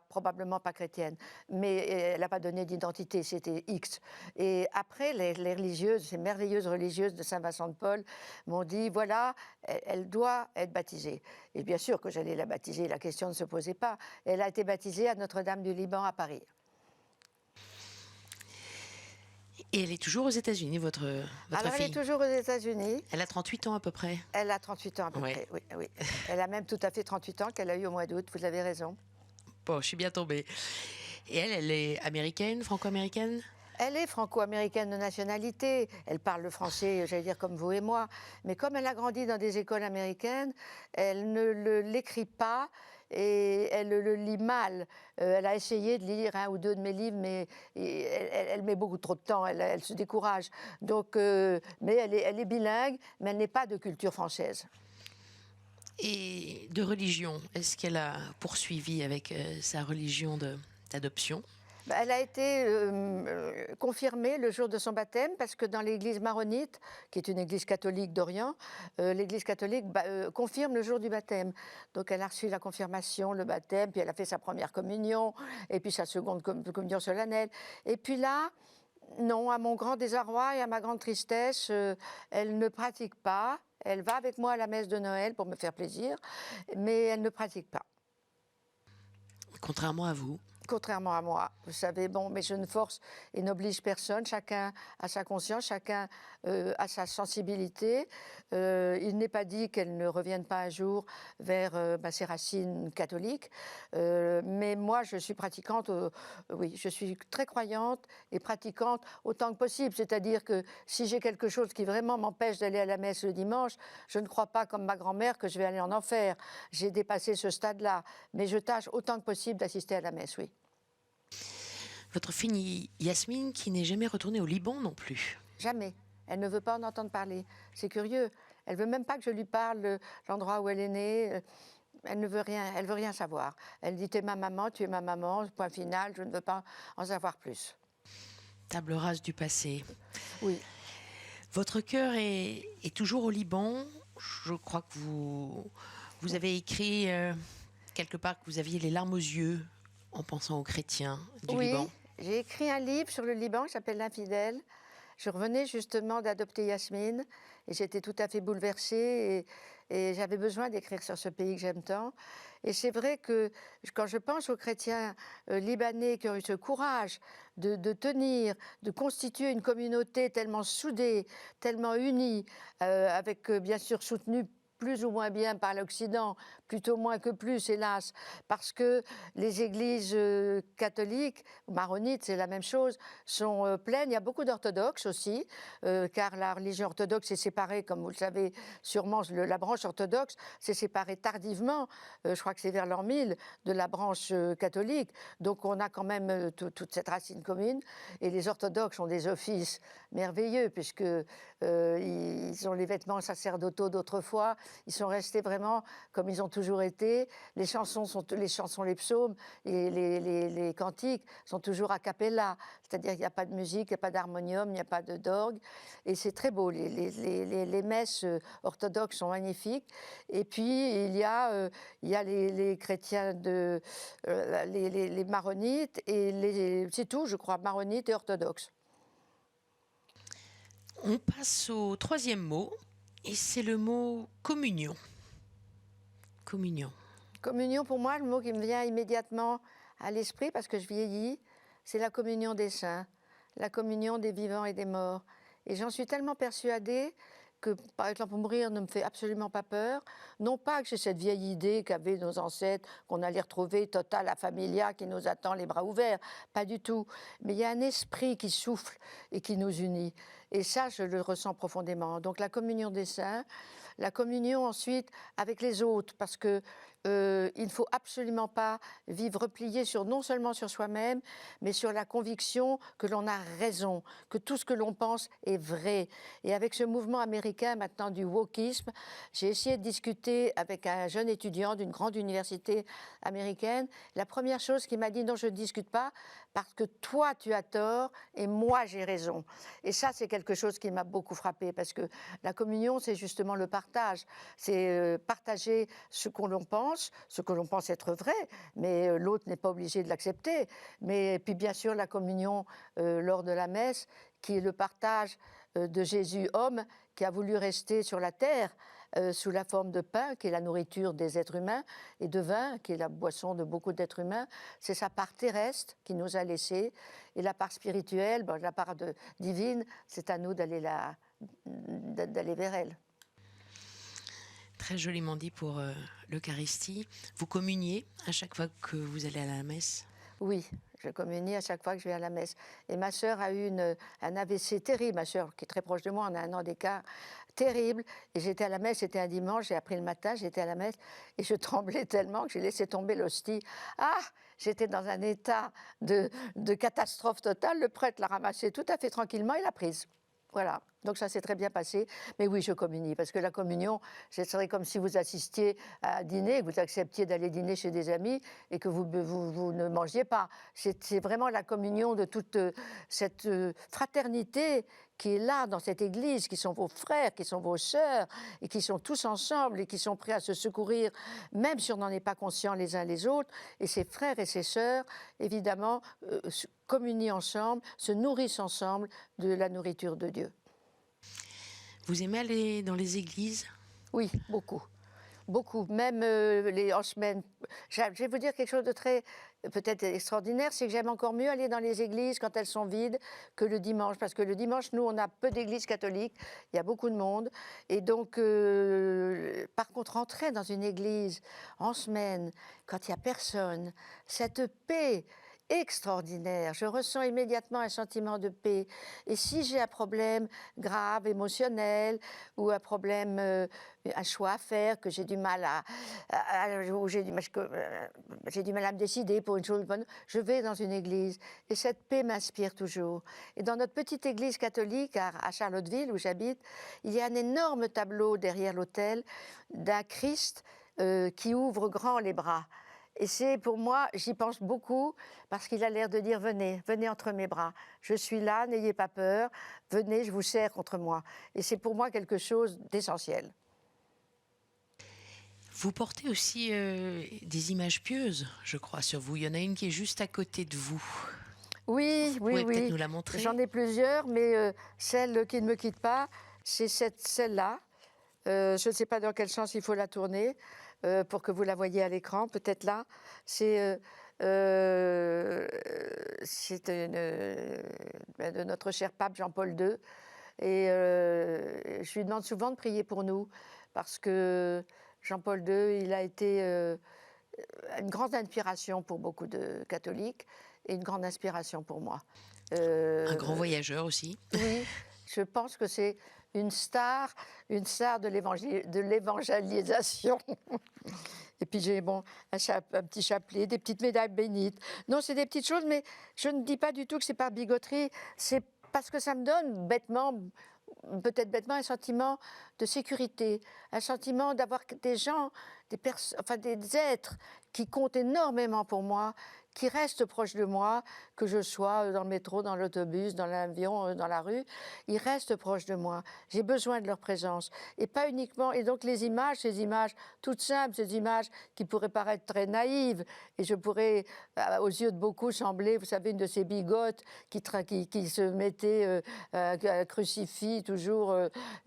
probablement pas chrétienne, mais elle n'a pas donné d'identité, c'était X. Et après, les religieuses, ces merveilleuses religieuses de Saint-Vincent-de-Paul m'ont dit, voilà, elle doit être baptisée. Et bien sûr que j'allais la baptiser, la question ne se posait pas. Elle a été baptisée à Notre-Dame du Liban à Paris. Et elle est toujours aux États-Unis, votre Alors, fille? elle est toujours aux États-Unis. Elle a 38 ans à peu près. Elle a 38 ans à peu près, oui. Elle a même tout à fait 38 ans qu'elle a eu au mois d'août, vous avez raison. Bon, je suis bien tombée. Et elle est américaine, franco-américaine? Elle est franco-américaine de nationalité. Elle parle le français, j'allais dire, comme vous et moi. Mais comme elle a grandi dans des écoles américaines, elle ne l'écrit pas et elle le lit mal. Elle a essayé de lire 1 ou 2 de mes livres, mais elle met beaucoup trop de temps, elle se décourage. Donc, mais elle est bilingue, mais elle n'est pas de culture française. Et de religion, est-ce qu'elle a poursuivi avec sa religion d'adoption? Elle a été confirmée le jour de son baptême parce que dans l'église maronite, qui est une église catholique d'Orient, l'église catholique confirme le jour du baptême. Donc elle a reçu la confirmation, le baptême, puis elle a fait sa première communion, et puis sa seconde communion solennelle. Et puis là, non, à mon grand désarroi et à ma grande tristesse, elle ne pratique pas. Elle va avec moi à la messe de Noël pour me faire plaisir, mais elle ne pratique pas. Contrairement à vous? Contrairement à moi, vous savez, bon, mais je ne force et n'oblige personne, chacun a sa conscience, chacun a sa sensibilité. Il n'est pas dit qu'elle ne revienne pas un jour vers ses racines catholiques, mais moi je suis pratiquante, oui, je suis très croyante et pratiquante autant que possible, c'est-à-dire que si j'ai quelque chose qui vraiment m'empêche d'aller à la messe le dimanche, je ne crois pas comme ma grand-mère que je vais aller en enfer. J'ai dépassé ce stade-là, mais je tâche autant que possible d'assister à la messe, oui. Votre fille Yasmine, qui n'est jamais retournée au Liban non plus. Jamais. Elle ne veut pas en entendre parler. C'est curieux. Elle veut même pas que je lui parle de l'endroit où elle est née. Elle ne veut rien. Elle veut rien savoir. Elle dit, tu es ma maman, point final, je ne veux pas en savoir plus. Table rase du passé. Oui. Votre cœur est toujours au Liban. Je crois que vous avez écrit quelque part que vous aviez les larmes aux yeux en pensant aux chrétiens du Liban. Oui, j'ai écrit un livre sur le Liban qui s'appelle L'Infidèle. Je revenais justement d'adopter Yasmine et j'étais tout à fait bouleversée et j'avais besoin d'écrire sur ce pays que j'aime tant. Et c'est vrai que quand je pense aux chrétiens libanais qui ont eu ce courage de tenir, de constituer une communauté tellement soudée, tellement unie, avec bien sûr soutenue plus ou moins bien par l'Occident, plutôt moins que plus, hélas, parce que les églises catholiques, maronites, c'est la même chose, sont pleines. Il y a beaucoup d'orthodoxes aussi, car la religion orthodoxe est séparée, comme vous le savez sûrement, la branche orthodoxe s'est séparée tardivement, je crois que c'est vers l'an 1000, de la branche catholique. Donc on a quand même toute cette racine commune. Et les orthodoxes ont des offices merveilleux, puisque ils ont les vêtements sacerdotaux d'autrefois, Ils sont restés vraiment comme ils ont toujours été. Les chansons, les psaumes, les cantiques sont toujours a cappella. C'est-à-dire qu'il n'y a pas de musique, il n'y a pas d'harmonium, il n'y a pas d'orgue. Et c'est très beau. Les messes orthodoxes sont magnifiques. Et puis, il y a les chrétiens, les maronites, et c'est tout, je crois, maronites et orthodoxes. On passe au troisième mot, et c'est le mot communion. Communion. Communion, pour moi, le mot qui me vient immédiatement à l'esprit, parce que je vieillis, c'est la communion des saints, la communion des vivants et des morts. Et j'en suis tellement persuadée que, par exemple, mourir ne me fait absolument pas peur. Non pas que j'ai cette vieille idée qu'avaient nos ancêtres, qu'on allait retrouver Tota la Familia qui nous attend les bras ouverts. Pas du tout. Mais il y a un esprit qui souffle et qui nous unit. Et ça, je le ressens profondément. Donc la communion des saints, la communion ensuite avec les autres, parce que il ne faut absolument pas vivre replié non seulement sur soi-même, mais sur la conviction que l'on a raison, que tout ce que l'on pense est vrai. Et avec ce mouvement américain maintenant du wokisme, j'ai essayé de discuter avec un jeune étudiant d'une grande université américaine. La première chose qu'il m'a dit, non, je ne discute pas, parce que toi tu as tort et moi j'ai raison. Et ça, c'est quelque chose qui m'a beaucoup frappée, parce que la communion, c'est justement le partage. C'est partager ce qu'on pense être vrai, mais l'autre n'est pas obligé de l'accepter. Mais puis bien sûr la communion lors de la messe, qui est le partage de Jésus homme, qui a voulu rester sur la terre sous la forme de pain, qui est la nourriture des êtres humains, et de vin, qui est la boisson de beaucoup d'êtres humains. C'est sa part terrestre qui nous a laissés, et la part spirituelle, la part divine, c'est à nous d'aller vers elle. Très joliment dit pour l'Eucharistie. Vous communiez à chaque fois que vous allez à la messe? Oui, je communie à chaque fois que je vais à la messe. Et ma sœur a eu un AVC terrible, ma sœur qui est très proche de moi, on a 1 an d'écart, terrible. Et j'étais à la messe, c'était un dimanche, j'ai appris le matin, j'étais à la messe, et je tremblais tellement que j'ai laissé tomber l'hostie. Ah, j'étais dans un état de catastrophe totale. Le prêtre l'a ramassée tout à fait tranquillement et l'a prise. Voilà, donc ça s'est très bien passé. Mais oui, je communie, parce que la communion, ce serait comme si vous assistiez à un dîner, que vous acceptiez d'aller dîner chez des amis et que vous ne mangiez pas. C'est vraiment la communion de toute cette fraternité qui est là dans cette église, qui sont vos frères, qui sont vos sœurs, et qui sont tous ensemble et qui sont prêts à se secourir, même si on n'en est pas conscient les uns les autres. Et ces frères et ces sœurs, évidemment, communient ensemble, se nourrissent ensemble de la nourriture de Dieu. Vous aimez aller dans les églises? Oui, beaucoup. Beaucoup, même en semaine. Je vais vous dire quelque chose de très, peut-être extraordinaire, c'est que j'aime encore mieux aller dans les églises quand elles sont vides que le dimanche. Parce que le dimanche, nous, on a peu d'églises catholiques, il y a beaucoup de monde. Et donc, par contre, entrer dans une église en semaine, quand il n'y a personne, cette paix extraordinaire. Je ressens immédiatement un sentiment de paix. Et si j'ai un problème grave, émotionnel, ou un problème, un choix à faire, que j'ai du mal j'ai du mal à me décider pour une chose bonne, je vais dans une église. Et cette paix m'inspire toujours. Et dans notre petite église catholique à Charlottesville, où j'habite, il y a un énorme tableau derrière l'autel d'un Christ qui ouvre grand les bras. Et c'est pour moi, j'y pense beaucoup, parce qu'il a l'air de dire « Venez, venez entre mes bras. Je suis là, n'ayez pas peur. Venez, je vous serre contre moi. » Et c'est pour moi quelque chose d'essentiel. Vous portez aussi des images pieuses, je crois, sur vous. Il y en a une qui est juste à côté de vous. Oui, vous pouvez peut-être nous la oui. montrer? J'en ai plusieurs, mais celle qui ne me quitte pas, c'est celle-là. Je ne sais pas dans quel sens il faut la tourner pour que vous la voyiez à l'écran, peut-être là. C'est de notre cher pape Jean-Paul II. Et je lui demande souvent de prier pour nous, parce que Jean-Paul II, il a été une grande inspiration pour beaucoup de catholiques et une grande inspiration pour moi. Un grand voyageur aussi. Oui, je pense que c'est une star de l'évangélisation. Et puis j'ai un petit chapelet, des petites médailles bénites. Non, c'est des petites choses, mais je ne dis pas du tout que c'est par bigoterie. C'est parce que ça me donne bêtement peut-être bêtement, un sentiment de sécurité, un sentiment d'avoir des gens, des êtres qui comptent énormément pour moi, qui restent proches de moi, que je sois dans le métro, dans l'autobus, dans l'avion, dans la rue, ils restent proches de moi. J'ai besoin de leur présence. Et pas uniquement, et donc les images, ces images toutes simples, ces images qui pourraient paraître très naïves, et je pourrais, aux yeux de beaucoup, sembler, vous savez, une de ces bigotes qui se mettaient un crucifix toujours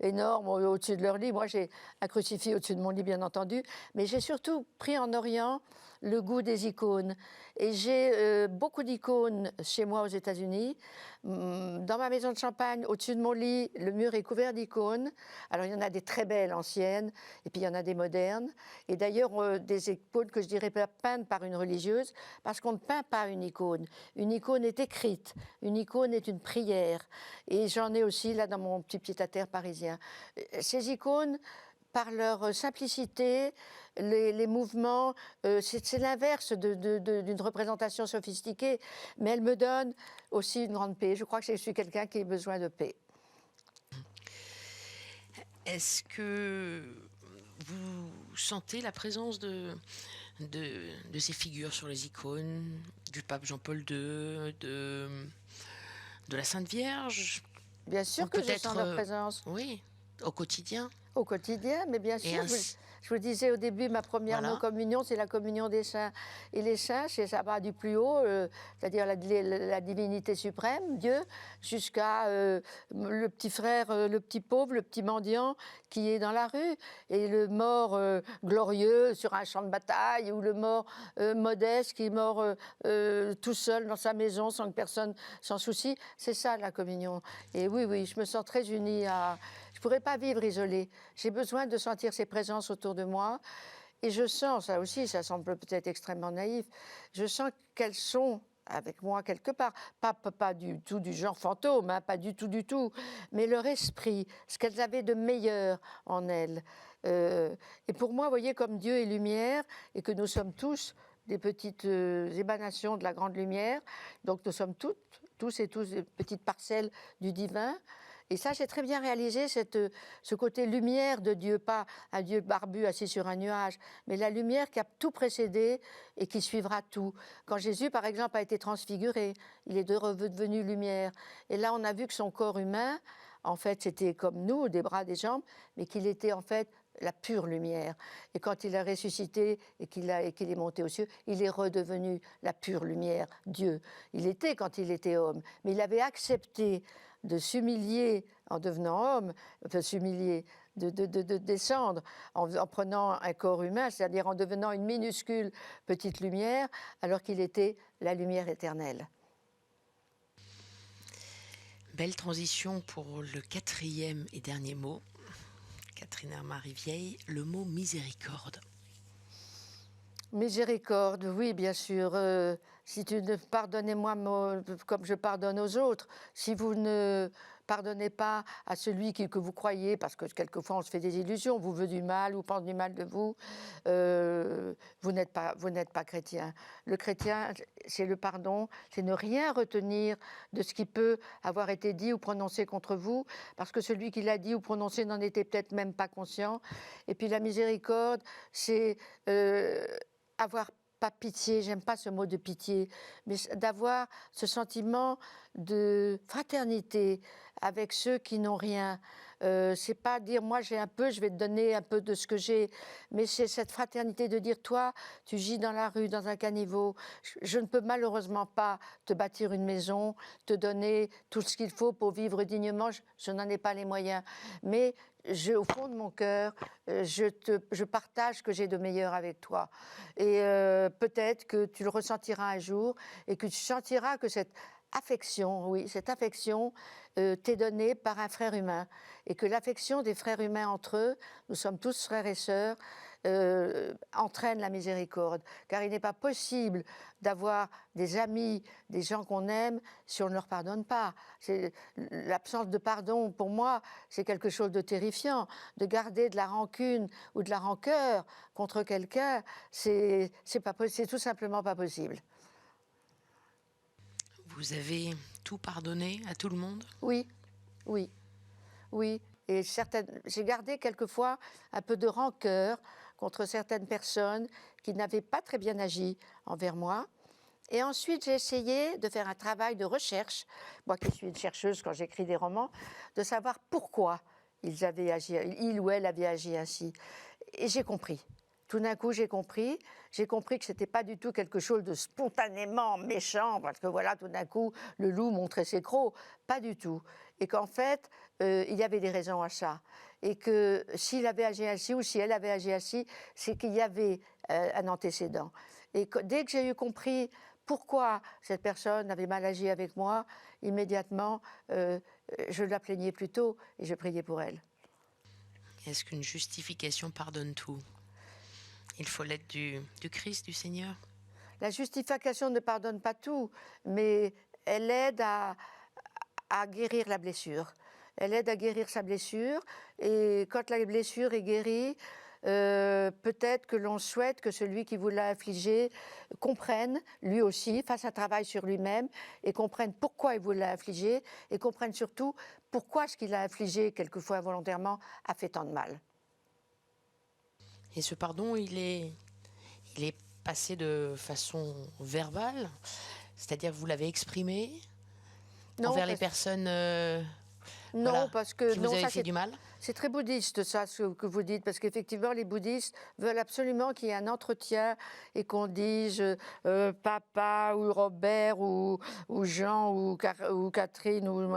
énorme au-dessus de leur lit. Moi, j'ai un crucifix au-dessus de mon lit, bien entendu, mais j'ai surtout pris en Orient le goût des icônes. Et j'ai beaucoup d'icônes chez moi aux États-Unis. Dans ma maison de champagne, au-dessus de mon lit, le mur est couvert d'icônes. Alors, il y en a des très belles anciennes, et puis il y en a des modernes. Et d'ailleurs, des icônes que je dirais pas peintes par une religieuse, parce qu'on ne peint pas une icône. Une icône est écrite. Une icône est une prière. Et j'en ai aussi là dans mon petit pied-à-terre parisien. Ces icônes, par leur simplicité, les mouvements, c'est l'inverse d'une représentation sophistiquée, mais elles me donnent aussi une grande paix. Je crois que je suis quelqu'un qui a besoin de paix. Est-ce que vous sentez la présence de ces figures sur les icônes, du pape Jean-Paul II, de la Sainte Vierge? Bien sûr que je sens leur présence. Oui, au quotidien. Au quotidien, mais bien sûr. Je vous disais au début, ma première communion, c'est la communion des saints. Et les saints, ça va du plus haut, c'est-à-dire la divinité suprême, Dieu, jusqu'à le petit frère, le petit pauvre, le petit mendiant qui est dans la rue, et le mort glorieux sur un champ de bataille, ou le mort modeste qui est mort tout seul dans sa maison sans que personne s'en soucie. C'est ça la communion. Et oui, je me sens très unie à... Je ne pourrais pas vivre isolée. J'ai besoin de sentir ces présences autour de moi. Et je sens, ça aussi, ça semble peut-être extrêmement naïf, je sens qu'elles sont avec moi quelque part. Pas du tout du genre fantôme, hein, pas du tout. Mais leur esprit, ce qu'elles avaient de meilleur en elles. Et pour moi, vous voyez, comme Dieu est lumière, et que nous sommes tous des petites émanations de la grande lumière, donc nous sommes tous et tous des petites parcelles du divin. Et ça, j'ai très bien réalisé ce côté lumière de Dieu, pas un Dieu barbu assis sur un nuage, mais la lumière qui a tout précédé et qui suivra tout. Quand Jésus, par exemple, a été transfiguré, il est redevenu lumière. Et là, on a vu que son corps humain, en fait, c'était comme nous, des bras, des jambes, mais qu'il était en fait la pure lumière. Et quand il a ressuscité et qu'il est monté aux cieux, il est redevenu la pure lumière, Dieu. Il était quand il était homme, mais il avait accepté de s'humilier en devenant homme, de descendre en prenant un corps humain, c'est-à-dire en devenant une minuscule petite lumière, alors qu'il était la lumière éternelle. Belle transition pour le 4e et dernier mot. Catherine Armand-Rivière, le mot miséricorde. Miséricorde, oui, bien sûr. Si tu ne pardonnez-moi comme je pardonne aux autres, si vous ne pardonnez pas à celui que vous croyez, parce que quelquefois on se fait des illusions, vous veut du mal ou pense du mal de vous, vous n'êtes pas chrétien. Le chrétien, c'est le pardon, c'est ne rien retenir de ce qui peut avoir été dit ou prononcé contre vous, parce que celui qui l'a dit ou prononcé n'en était peut-être même pas conscient. Et puis la miséricorde, c'est avoir pas pitié, j'aime pas ce mot de pitié, mais d'avoir ce sentiment de fraternité avec ceux qui n'ont rien. C'est pas dire moi j'ai un peu, je vais te donner un peu de ce que j'ai, mais c'est cette fraternité de dire toi, tu gis dans la rue, dans un caniveau, je ne peux malheureusement pas te bâtir une maison, te donner tout ce qu'il faut pour vivre dignement, je n'en ai pas les moyens, mais au fond de mon cœur, je partage ce que j'ai de meilleur avec toi. Et peut-être que tu le ressentiras un jour et que tu sentiras que cette affection, oui, cette affection t'est donnée par un frère humain. Et que l'affection des frères humains entre eux, nous sommes tous frères et sœurs, entraîne la miséricorde. Car il n'est pas possible d'avoir des amis, des gens qu'on aime, si on ne leur pardonne pas. L'absence de pardon, pour moi, c'est quelque chose de terrifiant. De garder de la rancune ou de la rancœur contre quelqu'un, c'est tout simplement pas possible. Vous avez tout pardonné à tout le monde ? Oui, oui. oui. Et j'ai gardé quelquefois un peu de rancœur contre certaines personnes qui n'avaient pas très bien agi envers moi. Et ensuite, j'ai essayé de faire un travail de recherche, moi qui suis une chercheuse quand j'écris des romans, de savoir pourquoi il ou elle avait agi ainsi. Et j'ai compris. Tout d'un coup, j'ai compris que ce n'était pas du tout quelque chose de spontanément méchant, parce que voilà, tout d'un coup, le loup montrait ses crocs. Pas du tout. Et qu'en fait, il y avait des raisons à ça. Et que s'il avait agi ainsi ou si elle avait agi ainsi, c'est qu'il y avait un antécédent. Et dès que j'ai eu compris pourquoi cette personne avait mal agi avec moi, immédiatement, je la plaignais plutôt et je priais pour elle. Est-ce qu'une justification pardonne tout? Il faut l'aide du Christ, du Seigneur? La justification ne pardonne pas tout, mais elle aide à guérir la blessure. Elle aide à guérir sa blessure, et quand la blessure est guérie, peut-être que l'on souhaite que celui qui vous l'a infligé comprenne, lui aussi, fasse un travail sur lui-même, et comprenne pourquoi il vous l'a infligé, et comprenne surtout pourquoi ce qu'il a infligé, quelquefois involontairement, a fait tant de mal. Et ce pardon, il est passé de façon verbale, c'est-à-dire que vous l'avez exprimé envers les personnes non, voilà, parce que qui vous avaient fait du mal? C'est très bouddhiste, ça, ce que vous dites, parce qu'effectivement, les bouddhistes veulent absolument qu'il y ait un entretien et qu'on dise papa ou Robert ou Jean ou Catherine ou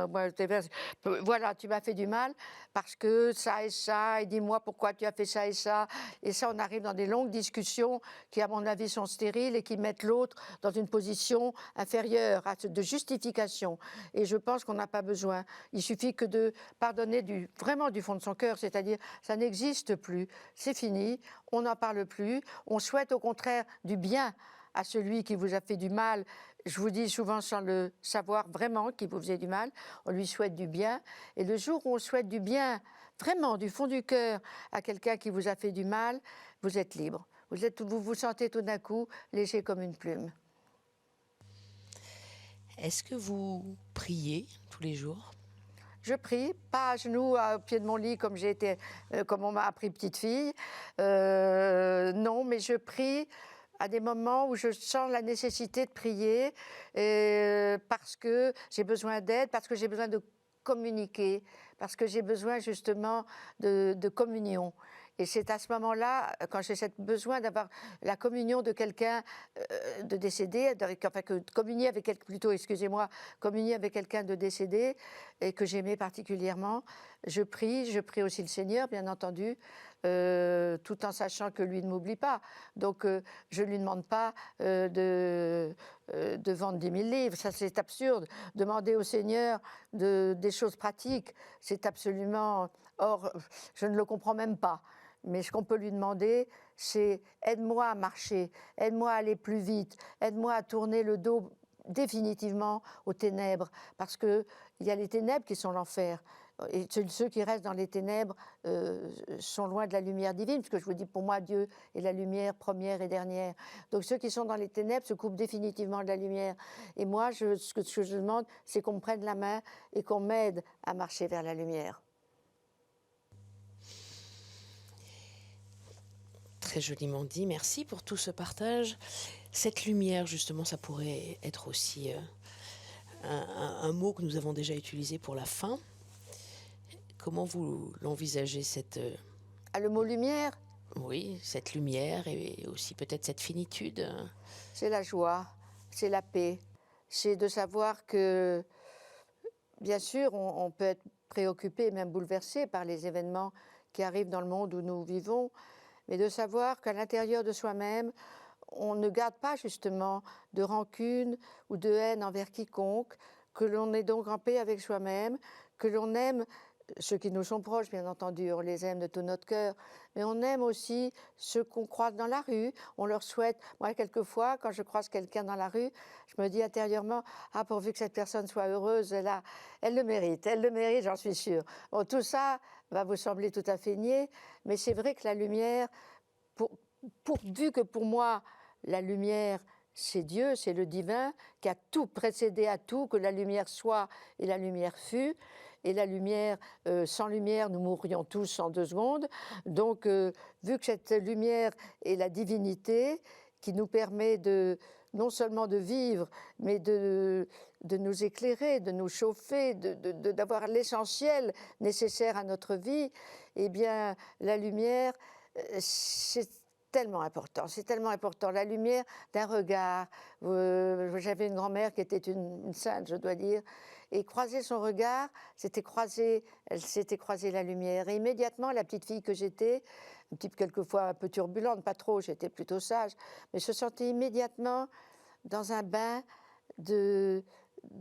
voilà, tu m'as fait du mal parce que ça et ça, et dis-moi pourquoi tu as fait ça et ça. Et ça, on arrive dans des longues discussions qui, à mon avis, sont stériles et qui mettent l'autre dans une position inférieure de justification. Et je pense qu'on n'a pas besoin. Il suffit que de pardonner vraiment du fond de son cœur, c'est-à-dire ça n'existe plus, c'est fini, on n'en parle plus, on souhaite au contraire du bien à celui qui vous a fait du mal. Je vous dis souvent sans le savoir vraiment qu'il vous faisait du mal, on lui souhaite du bien, et le jour où on souhaite du bien, vraiment du fond du cœur, à quelqu'un qui vous a fait du mal, vous êtes libre. Vous vous sentez tout d'un coup léger comme une plume. Est-ce que vous priez tous les jours? Je prie, pas à genoux au pied de mon lit comme on m'a appris petite fille. Non, mais je prie à des moments où je sens la nécessité de prier parce que j'ai besoin d'aide, parce que j'ai besoin de communiquer, parce que j'ai besoin justement de communion. Et c'est à ce moment-là, quand j'ai besoin d'avoir la communion de quelqu'un de décédé, communier avec quelqu'un de décédé et que j'aimais particulièrement, je prie aussi le Seigneur, bien entendu, tout en sachant que lui ne m'oublie pas. Donc je ne lui demande pas de vendre 10 000 livres, ça c'est absurde. Demander au Seigneur des choses pratiques, c'est absolument... Or, je ne le comprends même pas. Mais ce qu'on peut lui demander, c'est aide-moi à marcher, aide-moi à aller plus vite, aide-moi à tourner le dos définitivement aux ténèbres, parce qu'il y a les ténèbres qui sont l'enfer. Et ceux qui restent dans les ténèbres sont loin de la lumière divine, parce que je vous dis, pour moi, Dieu est la lumière première et dernière. Donc ceux qui sont dans les ténèbres se coupent définitivement de la lumière. Et moi, ce que je demande, c'est qu'on me prenne la main et qu'on m'aide à marcher vers la lumière. Très joliment dit, merci pour tout ce partage. Cette lumière, justement, ça pourrait être aussi un mot que nous avons déjà utilisé pour la fin. Comment vous l'envisagez, cette... Le mot lumière? Oui, cette lumière et aussi peut-être cette finitude. C'est la joie, c'est la paix, c'est de savoir que, bien sûr, on peut être préoccupé, même bouleversé par les événements qui arrivent dans le monde où nous vivons, mais de savoir qu'à l'intérieur de soi-même, on ne garde pas justement de rancune ou de haine envers quiconque, que l'on est donc en paix avec soi-même, que l'on aime ceux qui nous sont proches, bien entendu, on les aime de tout notre cœur, mais on aime aussi ceux qu'on croise dans la rue, on leur souhaite, moi quelquefois, quand je croise quelqu'un dans la rue, je me dis intérieurement, ah pourvu que cette personne soit heureuse, elle le mérite, j'en suis sûre. Bon, tout ça va vous sembler tout à fait niais, mais c'est vrai que la lumière, vu que pour moi, la lumière, c'est Dieu, c'est le divin qui a tout précédé à tout, que la lumière soit et la lumière fut. Et la lumière, sans lumière, nous mourrions tous en 2 secondes. Donc, vu que cette lumière est la divinité qui nous permet non seulement de vivre, mais de nous éclairer, de nous chauffer, d'avoir l'essentiel nécessaire à notre vie, eh bien, la lumière, c'est tellement important, c'est tellement important. La lumière d'un regard. J'avais une grand-mère qui était une sainte, je dois dire, et croiser son regard, elle s'était croisée la lumière. Et immédiatement, la petite fille que j'étais, un petit quelquefois un peu turbulente, pas trop, j'étais plutôt sage, mais se sentait immédiatement dans un bain de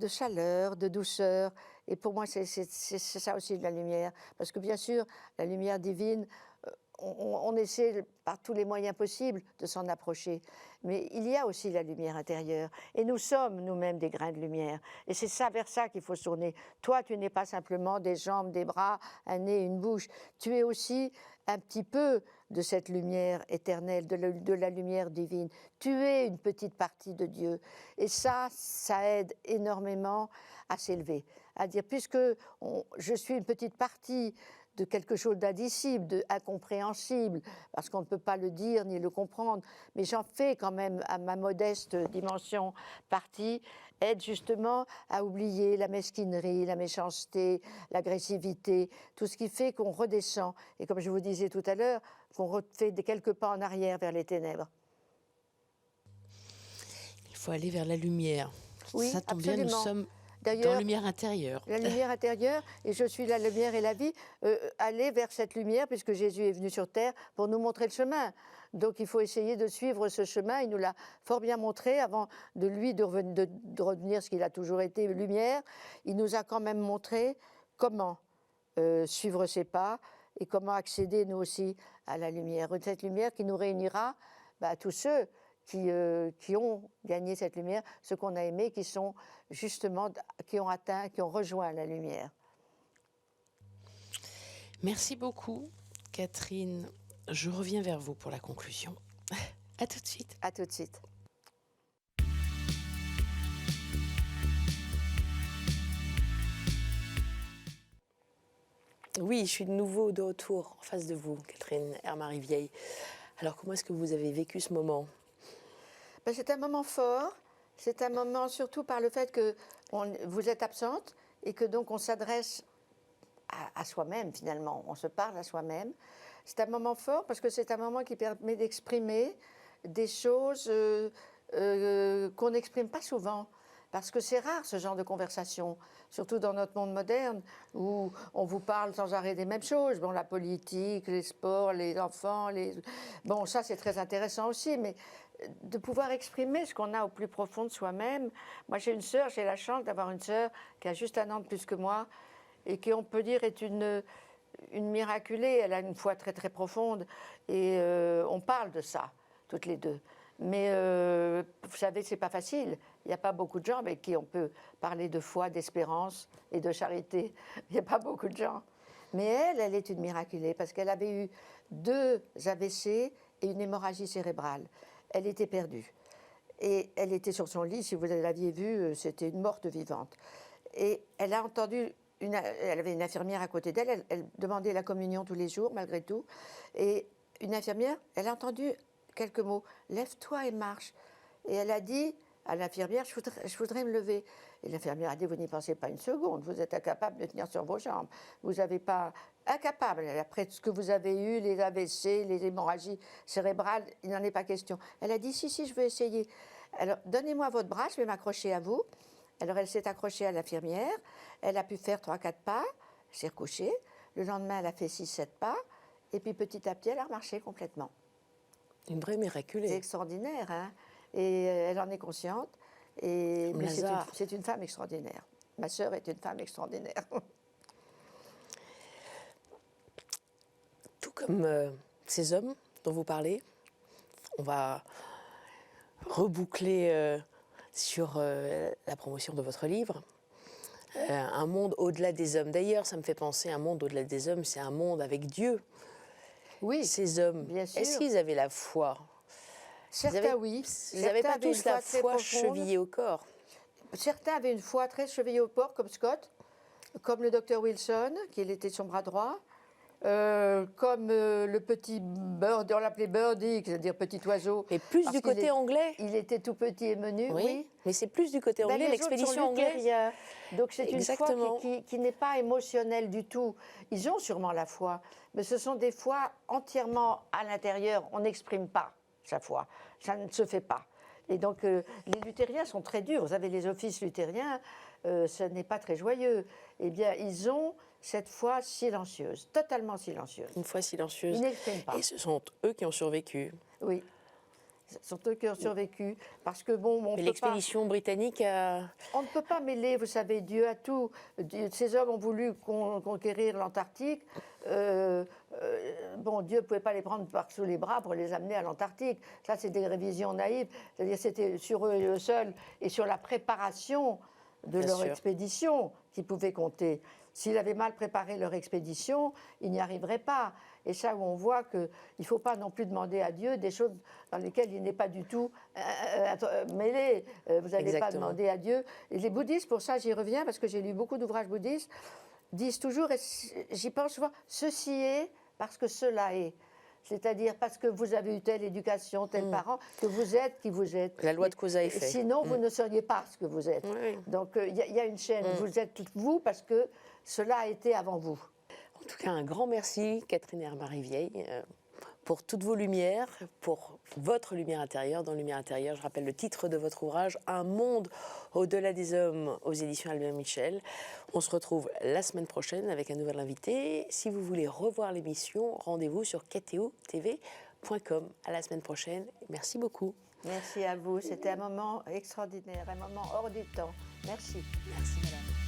chaleur, de douceur. Et pour moi, c'est ça aussi de la lumière. Parce que bien sûr, la lumière divine, on essaie par tous les moyens possibles de s'en approcher. Mais il y a aussi la lumière intérieure. Et nous sommes nous-mêmes des grains de lumière. Et c'est ça, vers ça qu'il faut se tourner. Toi, tu n'es pas simplement des jambes, des bras, un nez, une bouche. Tu es aussi un petit peu de cette lumière éternelle, de la lumière divine. Tu es une petite partie de Dieu. Et ça aide énormément à s'élever. À dire, puisque je suis une petite partie de quelque chose d'indicible, d'incompréhensible, parce qu'on ne peut pas le dire ni le comprendre, mais j'en fais quand même, à ma modeste dimension, partie, aide justement à oublier la mesquinerie, la méchanceté, l'agressivité, tout ce qui fait qu'on redescend, et comme je vous disais tout à l'heure, qu'on refait quelques pas en arrière vers les ténèbres. Il faut aller vers la lumière. Oui, ça tombe absolument. bien, nous sommes D'ailleurs, dans la lumière intérieure. La lumière intérieure, et je suis la lumière et la vie, aller vers cette lumière, puisque Jésus est venu sur terre pour nous montrer le chemin. Donc il faut essayer de suivre ce chemin. Il nous l'a fort bien montré avant de lui de redevenir ce qu'il a toujours été, lumière. Il nous a quand même montré comment suivre ses pas et comment accéder nous aussi à la lumière. Cette lumière qui nous réunira à tous ceux qui ont gagné cette lumière, ceux qu'on a aimés, qui sont justement, qui ont atteint, qui ont rejoint la lumière. Merci beaucoup, Catherine. Je reviens vers vous pour la conclusion. À tout de suite. À tout de suite. Oui, je suis de nouveau de retour en face de vous, Catherine Hermarie-Vieille. Alors, comment est-ce que vous avez vécu ce moment ? C'est un moment fort. C'est un moment surtout par le fait que vous êtes absente et que donc on s'adresse à soi-même finalement. On se parle à soi-même. C'est un moment fort parce que c'est un moment qui permet d'exprimer des choses qu'on n'exprime pas souvent. Parce que c'est rare ce genre de conversation, surtout dans notre monde moderne où on vous parle sans arrêt des mêmes choses. Bon, la politique, les sports, les enfants, bon, ça c'est très intéressant aussi, mais de pouvoir exprimer ce qu'on a au plus profond de soi-même. Moi j'ai une sœur, j'ai la chance d'avoir une sœur qui a juste 1 an de plus que moi et qui, on peut dire, est une miraculée. Elle a une foi très très profonde et on parle de ça, toutes les deux. Mais vous savez, c'est pas facile. Il n'y a pas beaucoup de gens avec qui on peut parler de foi, d'espérance et de charité. Il n'y a pas beaucoup de gens. Mais elle est une miraculée parce qu'elle avait eu 2 AVC et une hémorragie cérébrale. Elle était perdue. Et elle était sur son lit, si vous l'aviez vue, c'était une morte vivante. Et elle a entendu, elle avait une infirmière à côté d'elle, elle demandait la communion tous les jours, malgré tout. Et une infirmière, elle a entendu quelques mots, « Lève-toi et marche ». Et elle a dit à l'infirmière, je voudrais me lever. Et l'infirmière a dit, vous n'y pensez pas une seconde, vous êtes incapable de tenir sur vos jambes. Vous n'avez pas... Incapable, après ce que vous avez eu, les AVC, les hémorragies cérébrales, il n'en est pas question. Elle a dit, si, je veux essayer. Alors, donnez-moi votre bras, je vais m'accrocher à vous. Alors, elle s'est accrochée à l'infirmière, elle a pu faire 3-4 pas, elle s'est recouchée. Le lendemain, elle a fait 6-7 pas, et puis petit à petit, elle a remarché complètement. Une vraie miraculée. C'est extraordinaire, hein. Et elle en est consciente. Et c'est une femme extraordinaire. Ma sœur est une femme extraordinaire. Tout comme ces hommes dont vous parlez, on va reboucler sur la promotion de votre livre. Un monde au-delà des hommes. D'ailleurs, ça me fait penser, un monde au-delà des hommes, c'est un monde avec Dieu. Oui, ces hommes, bien sûr. est-ce qu'ils avaient la foi Certains, oui. Vous n'avez pas Certains avaient tous une la très foi profonde. chevillée au corps. Certains avaient une foi très chevillée au corps, comme Scott, comme le docteur Wilson, qui était son bras droit, comme le petit Birdie, on l'appelait Birdie, c'est-à-dire petit oiseau. Mais plus parce du qu'il côté anglais. Il était tout petit et menu, oui. Mais c'est plus du côté Ben, anglais, les autres l'expédition sont anglaise. luthériens. Donc c'est une foi Exactement. qui n'est pas émotionnelle du tout. Ils ont sûrement la foi, mais ce sont des foi entièrement à l'intérieur. On n'exprime pas sa foi. Ça ne se fait pas. Et donc les luthériens sont très durs. Vous avez les offices luthériens, ce n'est pas très joyeux. Eh bien, ils ont cette foi silencieuse, totalement silencieuse. Une foi silencieuse. Ils n'expriment pas. Et ce sont eux qui ont survécu. Oui. Ce sont eux qui ont survécu. Parce que bon, Mais l'expédition britannique a... On ne peut pas mêler, vous savez, Dieu à tout. Ces hommes ont voulu conquérir l'Antarctique. Bon, Dieu ne pouvait pas les prendre par sous les bras pour les amener à l'Antarctique. Ça, c'est des révisions naïves. C'est-à-dire c'était sur eux seuls et sur la préparation de leur expédition qu'ils pouvaient compter. S'ils avaient mal préparé leur expédition, ils n'y arriveraient pas. Et ça, où on voit qu'il ne faut pas non plus demander à Dieu des choses dans lesquelles il n'est pas du tout mêlé. Vous n'allez pas demander à Dieu. Et les bouddhistes, pour ça, j'y reviens, parce que j'ai lu beaucoup d'ouvrages bouddhistes, disent toujours, et j'y pense souvent, ceci est parce que cela est. C'est-à-dire parce que vous avez eu telle éducation, tel parent, que vous êtes qui vous êtes. La loi de cause à effet. Sinon, vous ne seriez pas ce que vous êtes. Oui. Donc, il y a une chaîne. Vous êtes vous parce que cela a été avant vous. En tout cas, un grand merci, Catherine Hermary-Vieille, pour toutes vos lumières, pour votre lumière intérieure. Dans Lumière intérieure, je rappelle le titre de votre ouvrage, Un monde au-delà des hommes, aux éditions Albert Michel. On se retrouve la semaine prochaine avec un nouvel invité. Si vous voulez revoir l'émission, rendez-vous sur ktotv.com. À la semaine prochaine. Merci beaucoup. Merci à vous. C'était un moment extraordinaire, un moment hors du temps. Merci. Merci, madame.